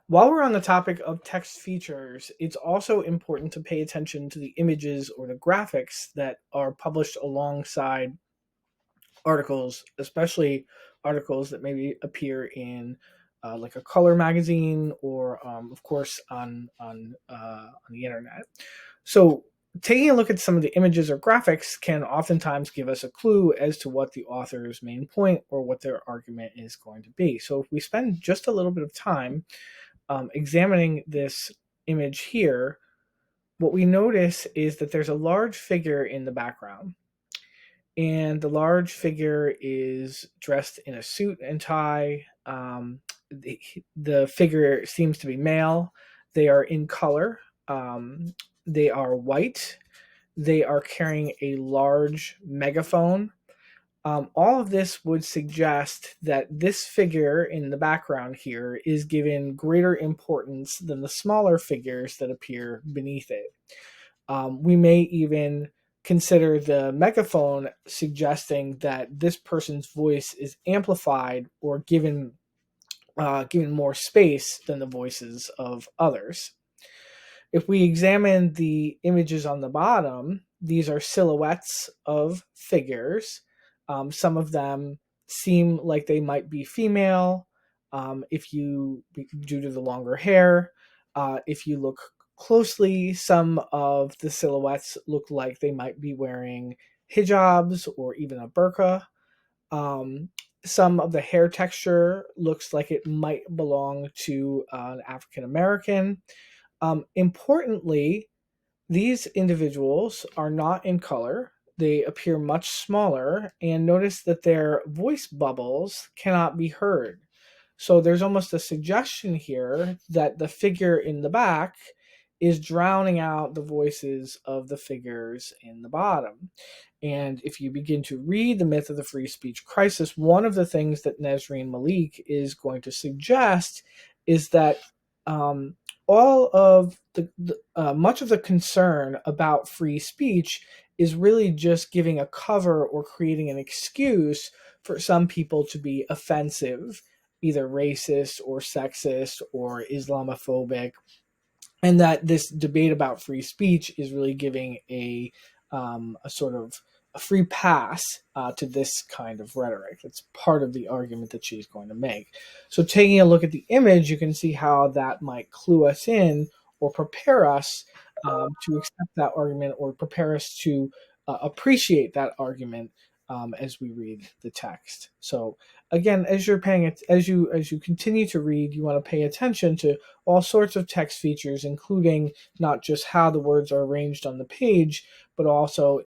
While we're on the topic of text features, it's also important to pay attention to the images or the graphics that are published alongside articles, especially articles that maybe appear in like a color magazine or, of course, on the internet. So, taking a look at some of the images or graphics can oftentimes give us a clue as to what the author's main point or what their argument is going to be. So, if we spend just a little bit of time examining this image here, what we notice is that there's a large figure in the background. And the large figure is dressed in a suit and tie. The figure seems to be male. They are in color. They are white. They are carrying a large megaphone. All of this would suggest that this figure in the background here is given greater importance than the smaller figures that appear beneath it. We may even consider the megaphone suggesting that this person's voice is amplified or given more space than the voices of others. If we examine the images on the bottom, these are silhouettes of figures. Some of them seem like they might be female, if you due to the longer hair. If you look closely, some of the silhouettes look like they might be wearing hijabs or even a burqa. Um, some of the hair texture looks like it might belong to an African American. Importantly, these individuals are not in color. They appear much smaller, and notice that their voice bubbles cannot be heard. So there's almost a suggestion here that the figure in the back is drowning out the voices of the figures in the bottom. And if you begin to read The Myth of the Free Speech Crisis, one of the things that Nesreen Malik is going to suggest is that um, all of the much of the concern about free speech is really just giving a cover or creating an excuse for some people to be offensive, either racist or sexist or Islamophobic, and that this debate about free speech is really giving a sort of a free pass to this kind of rhetoric. That's part of the argument that she's going to make. So, taking a look at the image, you can see how that might clue us in or prepare us to accept that argument or prepare us to appreciate that argument as we read the text. So, again, as you're paying it, as you continue to read, you want to pay attention to all sorts of text features, including not just how the words are arranged on the page, but also